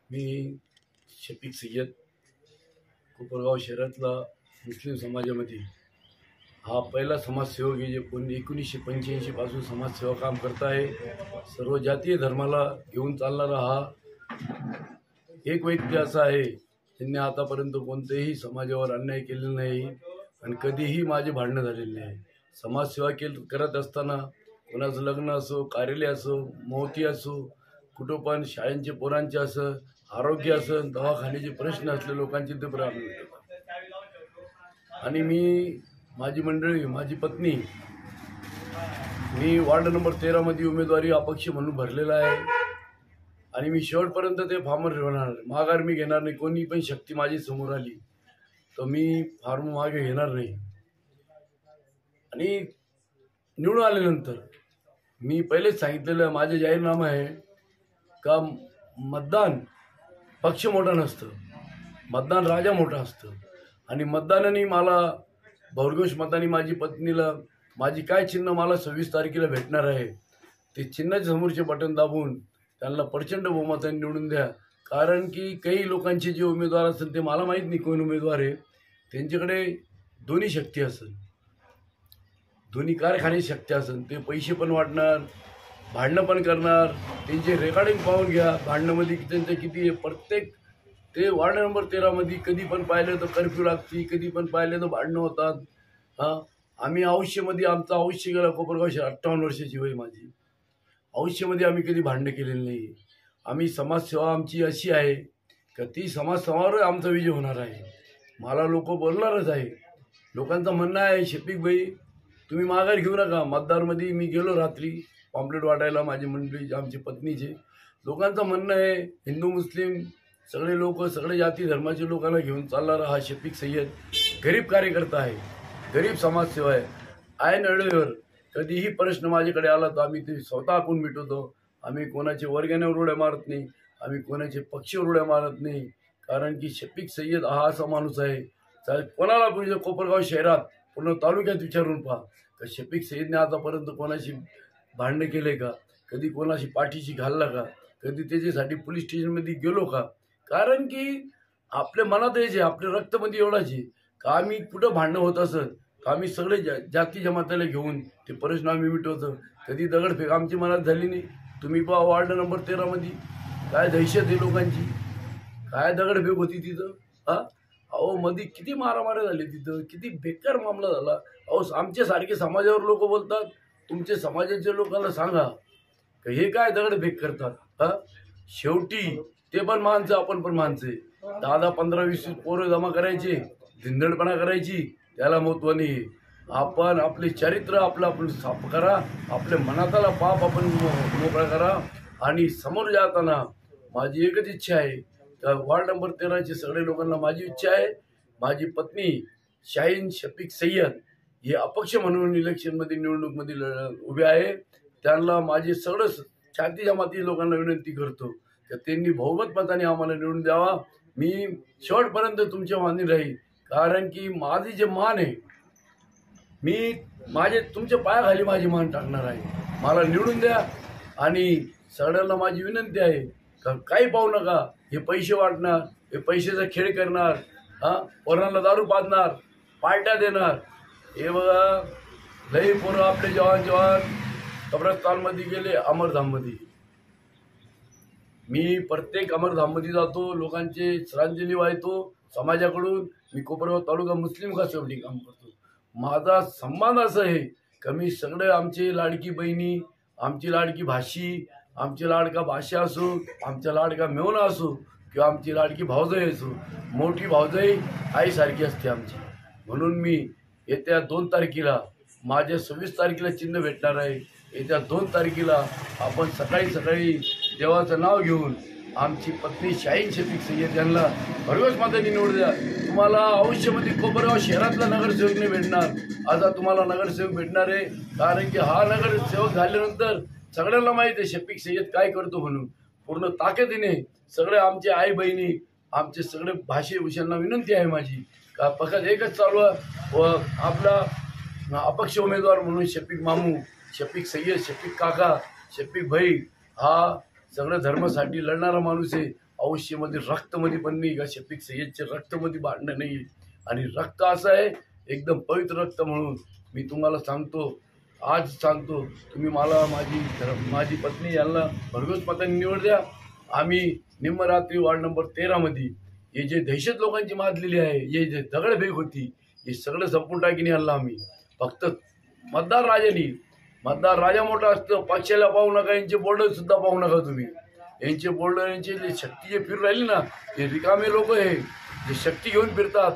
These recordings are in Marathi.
मी शफीक सय्यद कोपरगाव शहरातला मुस्लिम समाजामध्ये हा पहिला समाजसेवक आहे जे 1985 पासून समाजसेवा काम करत आहे। सर्व जातीय धर्माला घेऊन चालणारा हा एक व्यक्ती असा आहे ज्यांनी आतापर्यंत कोणत्याही समाजावर अन्याय केलेला नाही आणि कधीही माझे भांडणं झालेले नाही। समाजसेवा करत असताना कोणाचं लग्न असो, कार्यालय असो, मौती असो, कुठं पण शाळेंचे पोरांचे असं, आरोग्य असं, दवाखान्याचे प्रश्न असले लोकांचे ते प्रारंभ आणि मी माझी मंडळी, माझी पत्नी, मी वार्ड नंबर 13 मध्ये उमेदवारी अपक्ष म्हणून भरलेला आहे आणि मी शेवटपर्यंत ते फॉर्मवर राहणार। माघार मी घेणार नाही। कोणी पण शक्ती माझी समोर आली तर मी फॉर्म मागे घेणार नाही। आणि निवडून आल्यानंतर मी पहिलेच सांगितलेलं माझे जाहीरनामा आहे का मतदान पक्ष मोठा नसतं, मतदान राजा मोठा असतं आणि मतदानाने मला भरघोष मताने माझी पत्नीला माझी काय चिन्ह मला 26 तारखेला भेटणार आहे ते चिन्हाच्या समोरचे बटन दाबून त्यांना प्रचंड बहुमताने निवडून द्या। कारण की काही लोकांचे जे उमेदवार असतील ते मला माहीत नाही कोण उमेदवार आहे, त्यांच्याकडे दोन्ही शक्ती असेल, दोन्ही कारखाने शक्ती असेल, ते पैसे पण वाटणार, भांडणं पण करणार। त्यांचे रेकॉर्डिंग पाहून घ्या भांडणामध्ये त्यांचं किती प्रत्येक ते वार्ड नंबर 13 मध्ये कधी पण पाहिलं तर कर्फ्यू लागते, कधी पण पाहिलं तर भांडणं होतात। आम्ही आयुष्यामध्ये आमचं आयुष्य गेलं कोपरगाव 58 वर्षाची वय माझी, आयुष्यामध्ये आम्ही कधी भांडणं केलेलं नाही। आम्ही समाजसेवा आमची अशी आहे का ती समाजसेवावर आमचा विजय होणार आहे। मला लोक बोलणारच आहे। लोकांचं म्हणणं आहे शफीक भाई तुम्ही माघार घेऊ नका। मतदारमध्ये मी गेलो रात्री पॉम्पलेट वाटायला, माझी मंडळी आमची पत्नीचे, लोकांचं म्हणणं आहे हिंदू मुस्लिम सगळे लोक, सगळे जाती धर्माचे लोकांना घेऊन चालणारा हा शफीक सय्यद गरीब कार्यकर्ता आहे, गरीब समाजसेवा आहे। ऐन वेळेवर कधीही प्रश्न माझ्याकडे आला तर आम्ही ते स्वतः आपण मिटवतो। आम्ही कोणाचे वर्गाने उड्या मारत नाही, आम्ही कोणाचे पक्षावर उड्या मारत नाही। कारण की शफीक सय्यद हा असा माणूस आहे कोणाला पूर्ण कोपरगाव शहरात पूर्ण तालुक्यात विचारून पहा का शफीक सय्यदने आतापर्यंत कोणाशी भांडणं केले का, कधी कोणाशी पाठीशी घालला का, कधी त्याच्यासाठी पोलीस स्टेशनमध्ये गेलो का। कारण की आपल्या मनात यायचे, आपल्या रक्तामध्ये एवढाच आहे का आम्ही कुठं भांडणं होत असत का आम्ही सगळे जाती जमातीला घेऊन ते प्रश्न आम्ही मिटवतो। कधी दगडफेक आमची मनात झाली नाही। तुम्ही पहा वार्ड नंबर 13 मध्ये काय दहशत आहे लोकांची, काय दगडफेक होती तिथं। अहो मध्ये किती मारामारी झाली तिथं, किती बेकार मामला झाला। अहो आमच्यासारखे समाजावर लोक बोलतात, तुमच्या समाजाच्या लोकांना सांगा का हे काय दगडफेक करतात। शेवटी ते पण माणसं, आपण पण माणसं। 10, 15, 20 पोरं जमा करायचे, धिंदडपणा करायची, त्याला महत्त्व नाही। आपण आपले चरित्र आपलं साफ करा, आपल्या मनातला पाप आपण मोकळा करा। आणि समोर जाताना माझी एकच इच्छा आहे का वार्ड नंबर 13चे सगळे लोकांना माझी इच्छा आहे, माझी पत्नी शाहीन शफीक सय्यद हे अपक्ष म्हणून इलेक्शनमध्ये निवडणूकमध्ये उभे आहे, त्यांना माझे सगळं जाती जमाती लोकांना विनंती करतो की त्यांनी बहुमत मताने आम्हाला निवडून द्यावा। मी शेवटपर्यंत तुमच्या मान्य राहील। कारण की माझी जे मान आहे, मी माझे तुमच्या पायाखाली माझी मान टाकणार आहे। मला निवडून द्या आणि सगळ्यांना माझी विनंती आहे का काही पाहू नका, हे पैसे वाटणार, हे पैशाचा खेळ करणार, पोरांना दारू पाजणार, पार्ट्या देणार। हे बघा लई पोरं आपले जवान कब्रस्तानमध्ये गेले, अमरधाममध्ये। मी प्रत्येक अमरधाममध्ये जातो, लोकांचे श्रद्धांजली वाहतो समाजाकडून। मी कोपरगाव तालुका मुस्लिम कासवडी काम करतो। माझा सन्मान असा आहे का मी सगळे आमचे लाडकी बहिणी, आमची लाडकी भाषी, आमची लाडका भाषा असो, आमचा लाडका मेवणा असो किंवा आमची लाडकी भावजाई असो, मोठी भावजाई आईसारखी असते आमची। म्हणून मी येत्या 2 तारखेला माझ्या 26 तारखेला चिन्ह भेटणार आहे। येत्या 2 तारखेला आपण सकाळी सकाळी देवाचं नाव घेऊन आमची पत्नी शाहीन शफीक सय्यद यांना भरघोस मताने निवडून द्या। तुम्हाला आयुष्यामध्ये कोपरगाव शहरातला नगरसेवक नाही भेटणार, आता तुम्हाला नगरसेवक भेटणार आहे। कारण की हा नगरसेवक झाल्यानंतर सगळ्यांना माहिती आहे शफीक सय्यद काय करतो म्हणून। पूर्ण ताकदीने सगळे आमचे आई बहिणी, आमचे सगळे भाषेभूषणांना विनंती आहे माझी का फक्त एकच चालू आहे व आपला अपक्ष उमेदवार म्हणून शफीक मामू, शफीक सय्यद, शफीक काका, शफीक भाई हा सगळ्या धर्मासाठी लढणारा माणूस आहे। औष्यमध्ये रक्तमध्ये पण नाही का शफीक सय्यदचे रक्तमध्ये भांडणं नाही. आणि रक्त असं आहे एकदम पवित्र रक्त म्हणून मी तुम्हाला सांगतो, आज सांगतो, तुम्ही मला माझी पत्नी यांना भरघोस मतांनी निवड द्या. आम्ही निम्मरात्री वार्ड नंबर 13 हे जे दहशत लोकांची माजलेली आहे, हे जे दगडफेक होती, हे सगळं संपून टाकीन यांना आम्ही. फक्त मतदार राजा मोठा असतं. पक्षाला पाहू नका, यांचे बोर्ड सुद्धा पाहू नका तुम्ही. यांचे बोर्ड, यांचे जे शक्ती जे फिरून राहिली ना, ते रिकामे लोक आहे जे शक्ती घेऊन फिरतात.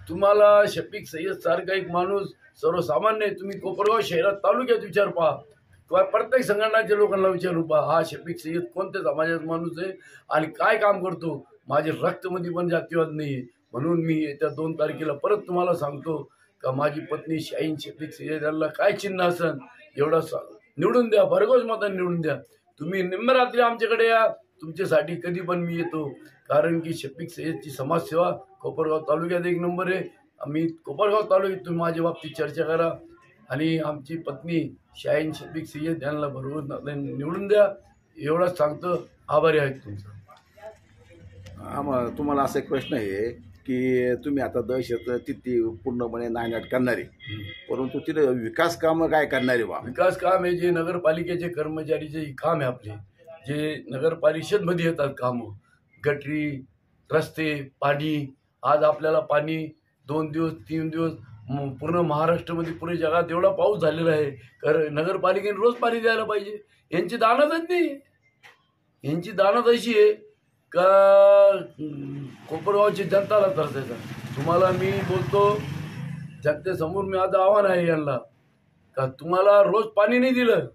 तुम्हाला शफीक सय्यद सारखा एक माणूस सर्वसामान्य, तुम्ही कोपरगाव शहरात तालुक्यात विचार पहा किंवा प्रत्येक संघटनाच्या लोकांना विचारू पहा, हा शफीक सय्यद कोणत्या समाजाचा माणूस आहे आणि काय काम करतो. माझे रक्तमध्ये पण जातीवाद नाही. म्हणून मी येत्या 2 तारखेला परत तुम्हाला सांगतो का माझी पत्नी शाहीन शफीक सय्यद यांना काय चिन्ह असेल एवढा निवडून द्या, भरघोस मतांनी निवडून द्या. तुम्ही निम्मरात्री आमच्याकडे या, तुमच्यासाठी कधी पण मी येतो. कारण की शफीक सय्यदची समाजसेवा कोपरगाव तालुक्यात 1 नंबर आहे. आम्ही कोपरगाव तालुक्यात तुम्ही माझ्या बाबतीत चर्चा करा आणि आमची पत्नी शाहीन शफीक सय्यद यांना भरघोस मतांनी निवडून द्या. एवढंच सांगतो. आभारी आहेत तुमचा. तुम्हाला असा एक प्रश्न आहे की तुम्ही आता दहशत तिथे पूर्णपणे नायनाट करणारे, परंतु तिथे विकास कामं काय करणारे बा? विकास काम आहे जे नगरपालिकेचे कर्मचारीचे काम आहे आपले, जे नगर परिषदमध्ये येतात कामं, गटरी, रस्ते, पाणी. आज आपल्याला पाणी 2 दिवस 3 दिवस पूर्ण महाराष्ट्रामध्ये पुणे जगात एवढा पाऊस झालेला आहे. नगरपालिकेने रोज पाणी द्यायला पाहिजे. यांची दानच नाही. यांची दानच अशी आहे का कोपरगावची जनताला तरसायचा. तुम्हाला मी बोलतो, जनतेसमोर मी आज आव्हान आहे यांना का तुम्हाला रोज पाणी नाही दिलं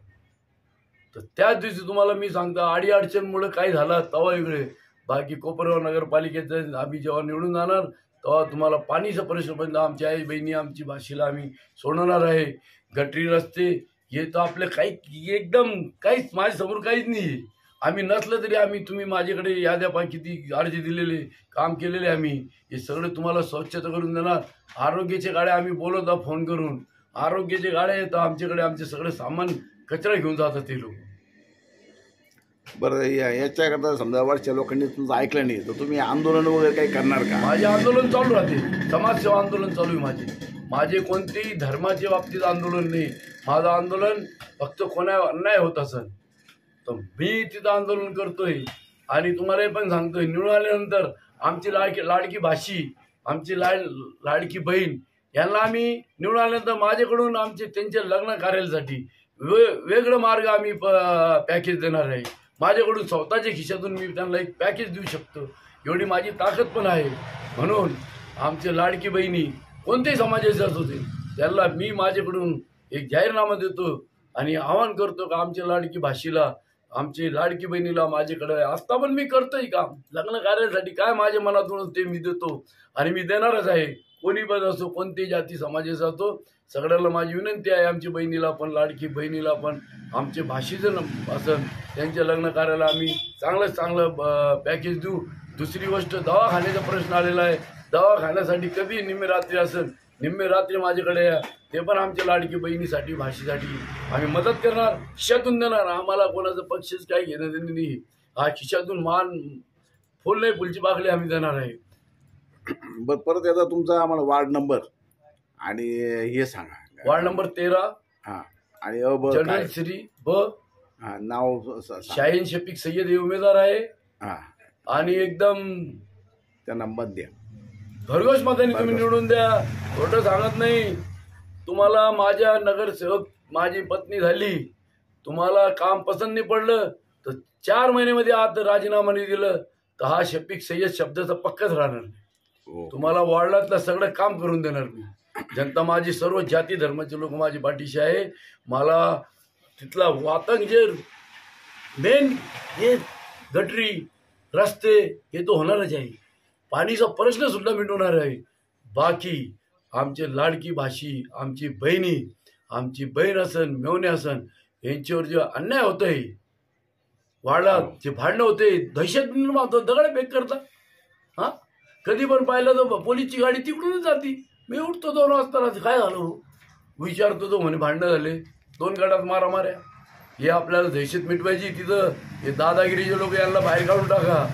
तर त्याच दिवशी तुम्हाला मी सांगतो अडीअडचणमुळे काय झालं तेव्हा वेगळे. बाकी कोपरगाव नगरपालिकेचं आम्ही जेव्हा निवडून जाणार तेव्हा तुम्हाला पाणीचा प्रश्न पण आमच्या आई बहिणी आमची भाषेला आम्ही सोडवणार आहे. गटरी रस्ते हे तर आपले काही एकदम काहीच माझ्यासमोर काहीच नाही. आम्ही नसलं तरी आम्ही तुम्ही माझ्याकडे याद्या पा किती अर्ज दिलेले काम केलेले आम्ही हे सगळं तुम्हाला स्वच्छता करून देणार. आरोग्याच्या गाड्या आम्ही बोलवता फोन करून, आरोग्याच्या गाड्या येतात आमच्याकडे, आमचे सगळे सामान कचरा घेऊन जातात ते लोक. बरं, याच्याकरता समजा वरच्या लोकांनी तुमचं ऐकलं नाही तर तुम्ही आंदोलन वगैरे काही करणार का? माझे आंदोलन चालू राहते. समाजसेवा आंदोलन चालू आहे माझे कोणतेही धर्माच्या बाबतीत आंदोलन नाही. माझं आंदोलन फक्त कोणा अन्याय होत असेल तर मी तिथं आंदोलन करतोय. आणि तुम्हाला हे पण सांगतोय, निवडून आल्यानंतर आमची लाडकी भाषी, आमची लाडकी बहीण यांना आम्ही निवडून आल्यानंतर माझ्याकडून त्यांच्या लग्न कार्यासाठी वेगळं मार्ग आम्ही पॅकेज देणार आहे. माझ्याकडून स्वतःच्या खिशातून मी त्यांना एक पॅकेज देऊ शकतो, एवढी माझी ताकद पण आहे. म्हणून आमचे लाडकी बहिणी कोणत्याही समाजाचे असू दे त्यांना मी माझ्याकडून एक जाहीरनामा देतो आणि आवाहन करतो का आमच्या लाडकी भाषीला, आमची लाडकी बहिणीला माझ्याकडे असता पण मी करतोय काम लग्न कार्यासाठी काय माझ्या मनातून ते मी देतो आणि मी देणारच आहे. कोणी पण असो, कोणत्याही जाती समाजाचा असो, सगळ्याला माझी विनंती आहे. आमची बहिणीला पण, लाडकी बहिणीला पण, आमचे भाषेचं असं त्यांच्या लग्न कार्याला आम्ही चांगलं पॅकेज देऊ. दुसरी गोष्ट, दवाखान्याचा प्रश्न आलेला आहे. दवाखान्यासाठी कधी निम्मे रात्री असेल, निम्मे रात्री माझ्याकडे या, ते पण आमच्या लाडकी बहिणीसाठी, भाषेसाठी आम्ही मदत करणार, खिशातून देणार. आम्हाला कोणाचं पक्षच काही घेणं देणं नाही. हा खिशातून मान फुल नाही फुलची बाकडी आम्ही देणार आहे. बरं, परत एकदा तुमचा आम्हाला वार्ड नंबर आणि हे सांगा. वार्ड नंबर 13 हां, आणि जनरल श्री ब नाव शाहीन शफीक सय्यद हे उमेदवार आहे. हां, आणि एकदम त्यांना मत द्या. भरघोस मतांनी तुम्ही निवडून द्या. खोटं सांगत नाही. तुम्हाला माझ्या नगरसेवक माझी पत्नी झाली, तुम्हाला काम पसंत नाही पडलं तर 4 महिन्यामध्ये आता राजीनामा नाही दिलं तर हा शफीक सय्यद शब्दाचा पक्काच राहणार नाही. तुम्हाला वार्डातलं सगळं काम करून देणार मी. जनता माझी, सर्व जाती धर्माचे लोक माझी पाठीशी आहे. मला तिथला वातांग जे मेन हे गटरी रस्ते हे तो होणारच आहे. पाणीचा प्रश्न सुद्धा मिटवणार आहे. बाकी आमचे लाडकी भाषी, आमची बहिणी, आमची बहीण असन, मेवणे असन, यांच्यावर जे अन्याय होतोय, वार्डात जे भांडणं होते, दहशत निर्माण होतं, दगड फेक करता. हां, कधी पण पाहिलं तर पोलीसची गाडी तिकडूनच जाती. मी उठतो 2 वाजता, काय झालं विचारतो तो म्हणे भांडणं झाले, 2 गटात मारामाऱ्या. हे आपल्याला दहशत मिटवायची तिथं हे दादागिरीचे लोक यांना बाहेर काढून टाका.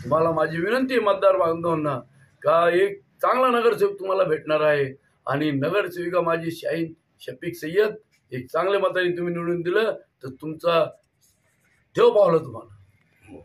तुम्हाला माझी विनंती आहे मतदार बांधवांना का एक चांगला नगरसेवक तुम्हाला भेटणार आहे आणि नगरसेविका माझी शाहीन शफीक सय्यद एक चांगल्या मताने तुम्ही निवडून दिलं तर तुमचा ठेव पावलं तुम्हाला.